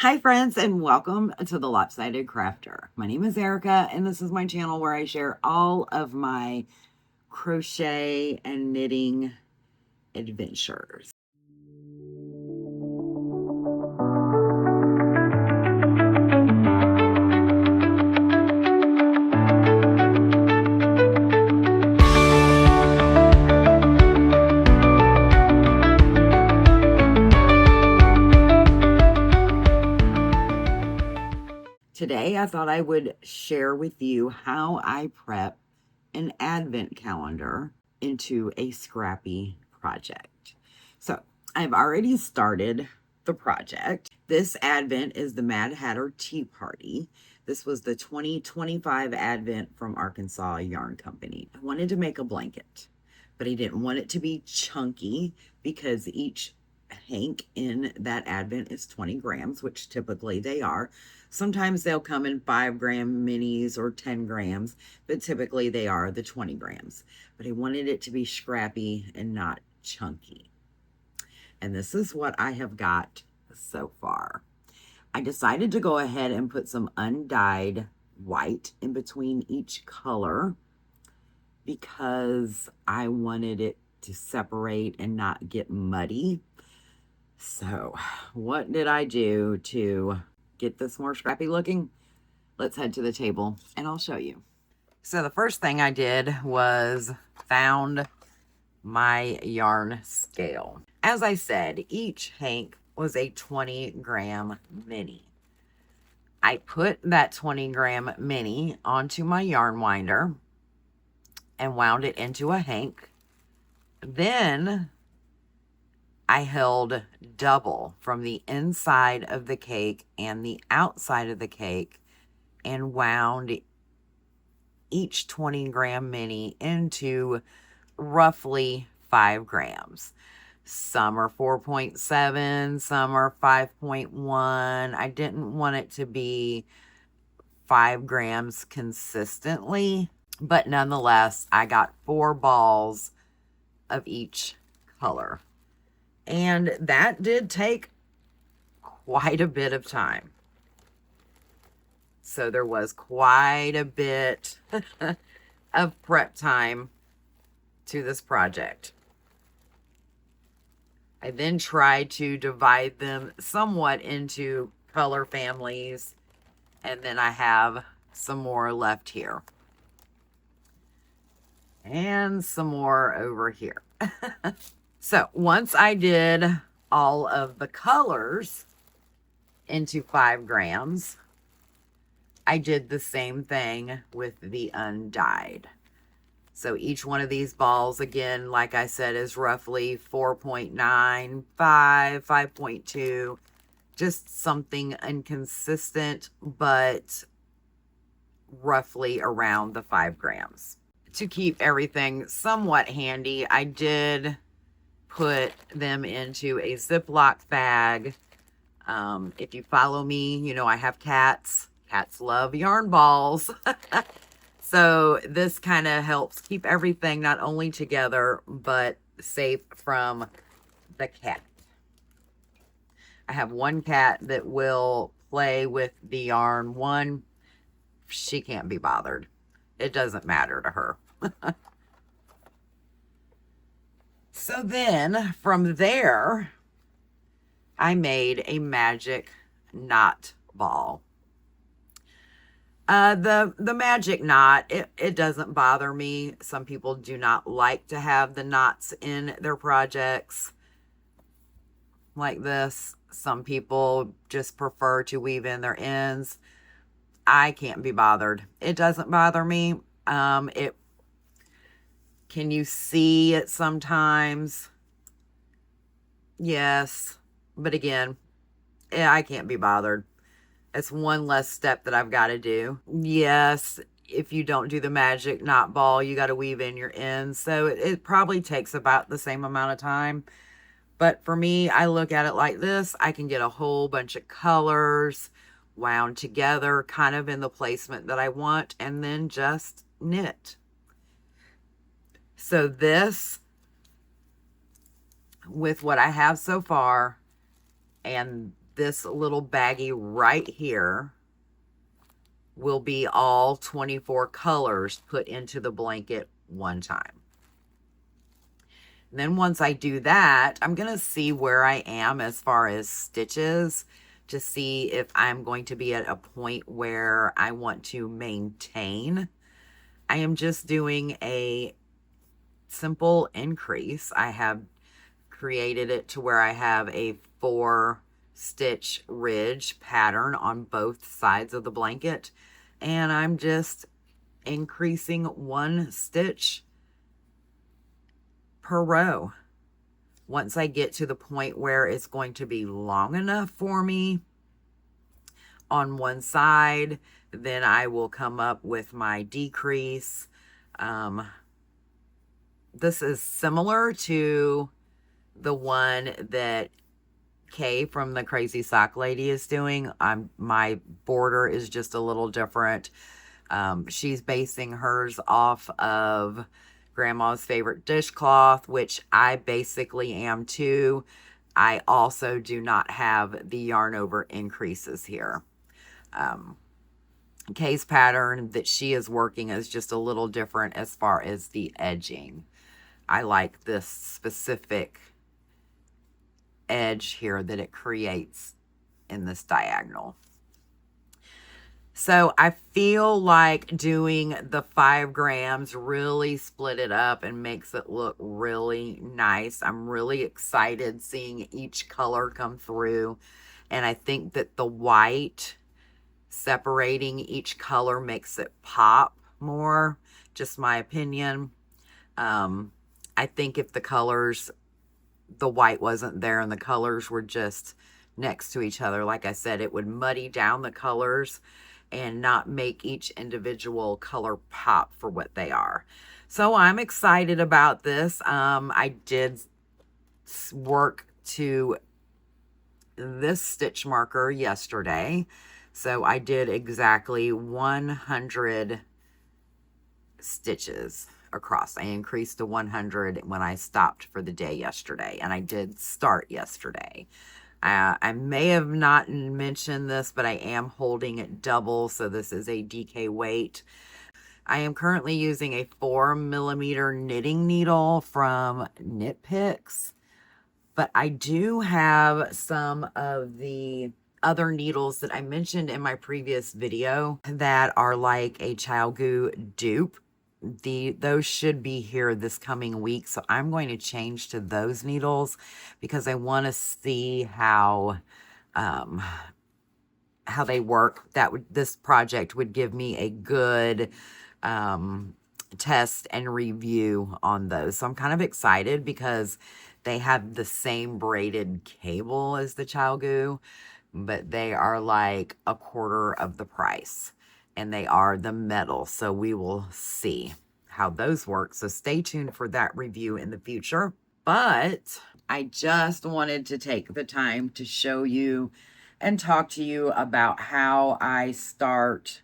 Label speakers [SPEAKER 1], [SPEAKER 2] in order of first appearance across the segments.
[SPEAKER 1] Hi friends, and welcome to the Lopsided Crafter. My name is Erica, and this is my channel where I share all of my crochet and knitting adventures. Today, I thought I would share with you how I prep an advent calendar into a Scrappy project. So, I've already started the project. This advent is the Mad Hatter Tea Party. This was the 2025 advent from Arkansas Yarn Company. I wanted to make a blanket, but I didn't want it to be chunky because each hank in that advent is 20 grams, which typically they are. Sometimes they'll come in 5-gram minis or 10 grams, but typically they are the 20 grams. But I wanted it to be scrappy and not chunky. And this is what I have got so far. I decided to go ahead and put some undyed white in between each color because I wanted it to separate and not get muddy. So what did I do to get this more scrappy looking? Let's head to the table and I'll show you. So the first thing I did was found my yarn scale. As I said, each hank was a 20-gram mini. I put that 20-gram mini onto my yarn winder and wound it into a hank. Then I held double from the inside of the cake and the outside of the cake and wound each 20-gram mini into roughly 5 grams. Some are 4.7, some are 5.1. I didn't want it to be 5 grams consistently, but nonetheless, I got 4 balls of each color. And that did take quite a bit of time. So there was quite a bit of prep time to this project. I then tried to divide them somewhat into color families, and then I have some more left here. And some more over here. So once I did all of the colors into 5 grams, I did the same thing with the undyed. So each one of these balls, again, like I said, is roughly 4.9, 5.2, just something inconsistent, but roughly around the 5 grams. To keep everything somewhat handy, I did put them into a Ziploc bag. If you follow me, you know I have cats. Cats love yarn balls. So this kind of helps keep everything not only together, but safe from the cat. I have one cat that will play with the yarn. One, she can't be bothered. It doesn't matter to her. So then from there, I made a magic knot ball. The magic knot, it doesn't bother me. Some people do not like to have the knots in their projects like this. Some people just prefer to weave in their ends. I can't be bothered. It doesn't bother me. Can you see it sometimes? Yes. But again, I can't be bothered. It's one less step that I've got to do. Yes, if you don't do the magic knot ball, you got to weave in your ends. So it probably takes about the same amount of time. But for me, I look at it like this. I can get a whole bunch of colors wound together, kind of in the placement that I want, and then just knit. So this, with what I have so far, and this little baggie right here will be all 24 colors put into the blanket one time. And then once I do that, I'm going to see where I am as far as stitches to see if I'm going to be at a point where I want to maintain. I am just doing a simple increase. I have created it to where I have a 4-stitch ridge pattern on both sides of the blanket, and I'm just increasing 1 stitch per row. Once I get to the point where it's going to be long enough for me on one side, then I will come up with my decrease. This is similar to the one that Kay from the Crazy Sock Lady is doing. My border is just a little different. She's basing hers off of Grandma's Favorite Dishcloth, which I basically am too. I also do not have the yarn over increases here. Kay's pattern that she is working is just a little different as far as the edging. I like this specific edge here that it creates in this diagonal. So I feel like doing the 5 grams really split it up and makes it look really nice. I'm really excited seeing each color come through. And I think that the white separating each color makes it pop more. Just my opinion. I think if the white wasn't there and the colors were just next to each other, like I said, it would muddy down the colors and not make each individual color pop for what they are. So I'm excited about this. I did work to this stitch marker yesterday. So I did exactly 100 stitches across. I increased to 100 when I stopped for the day yesterday, and I did start yesterday. I may have not mentioned this, but I am holding it double, so this is a DK weight. I am currently using a 4mm knitting needle from Knit Picks, but I do have some of the other needles that I mentioned in my previous video that are like a ChiaoGoo dupe. Those should be here this coming week, so I'm going to change to those needles because I want to see how they work. This project would give me a good test and review on those. So I'm kind of excited because they have the same braided cable as the ChiaoGoo, but they are like a quarter of the price. And they are the metal, so we will see how those work. So stay tuned for that review in the future. But I just wanted to take the time to show you and talk to you about how I start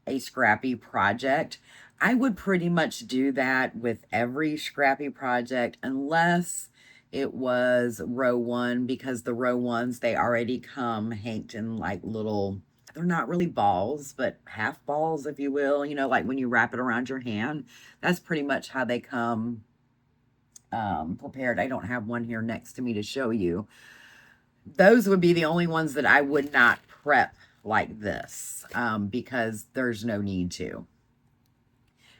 [SPEAKER 1] a Scrappy project. I would pretty much do that with every Scrappy project unless it was row 1, because the row 1s, they already come hanged in like little, they're not really balls, but half balls, if you will, you know, like when you wrap it around your hand. That's pretty much how they come prepared. I don't have one here next to me to show you. Those would be the only ones that I would not prep like this because there's no need to.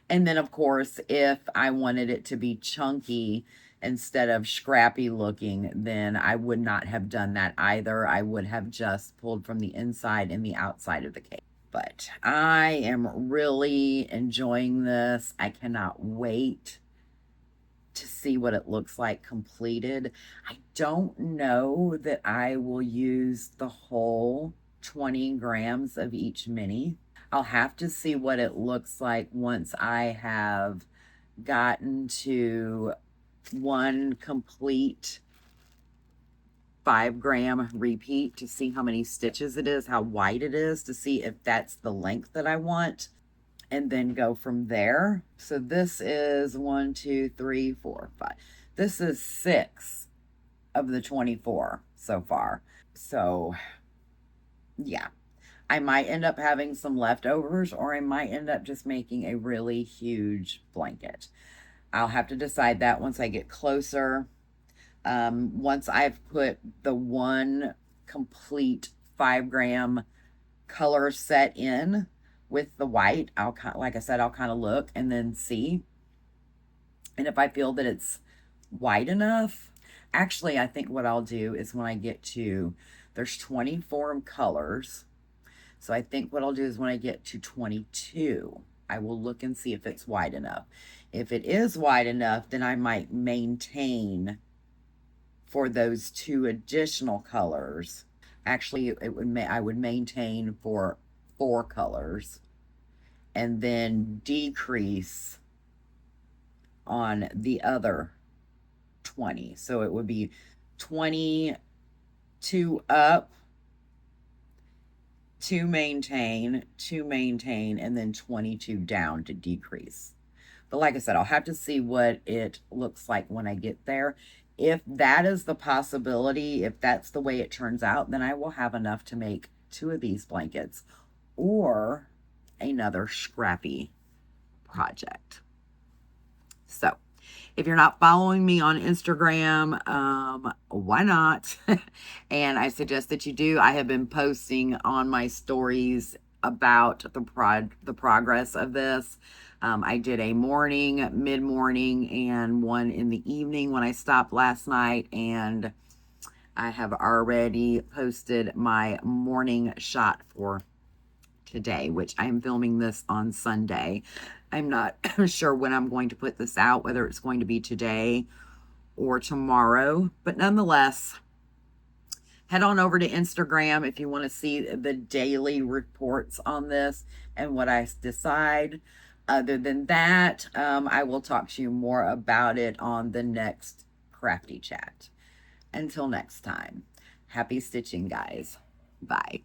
[SPEAKER 1] And then, of course, if I wanted it to be chunky instead of scrappy looking, then I would not have done that either. I would have just pulled from the inside and the outside of the cake. But I am really enjoying this. I cannot wait to see what it looks like completed. I don't know that I will use the whole 20 grams of each mini. I'll have to see what it looks like once I have gotten to one complete 5-gram repeat to see how many stitches it is, how wide it is, to see if that's the length that I want, and then go from there. So this is 1, 2, 3, 4, 5. This is 6 of the 24 so far. So yeah, I might end up having some leftovers, or I might end up just making a really huge blanket. I'll have to decide that once I get closer. Once I've put the one complete 5 gram color set in with the white, I'll like I said, I'll kind of look and then see. And if I feel that it's wide enough, actually, I think what I'll do is when I get to, there's 24 colors. So I think what I'll do is when I get to 22, I will look and see if it's wide enough. If it is wide enough, then I might maintain for those 2 additional colors. Actually, I would maintain for 4 colors and then decrease on the other 20. So it would be 22 up, to maintain, and then 22 down to decrease. But like I said, I'll have to see what it looks like when I get there. If that is the possibility, if that's the way it turns out, then I will have enough to make 2 of these blankets or another Scrappy project. So if you're not following me on Instagram, why not? And I suggest that you do. I have been posting on my stories about the progress of this. I did a morning, mid-morning, and one in the evening when I stopped last night, and I have already posted my morning shot for today, which I'm filming this on Sunday. I'm not sure when I'm going to put this out, whether it's going to be today or tomorrow, but nonetheless, head on over to Instagram if you want to see the daily reports on this and what I decide. Other than that, I will talk to you more about it on the next Crafty Chat. Until next time, happy stitching, guys. Bye.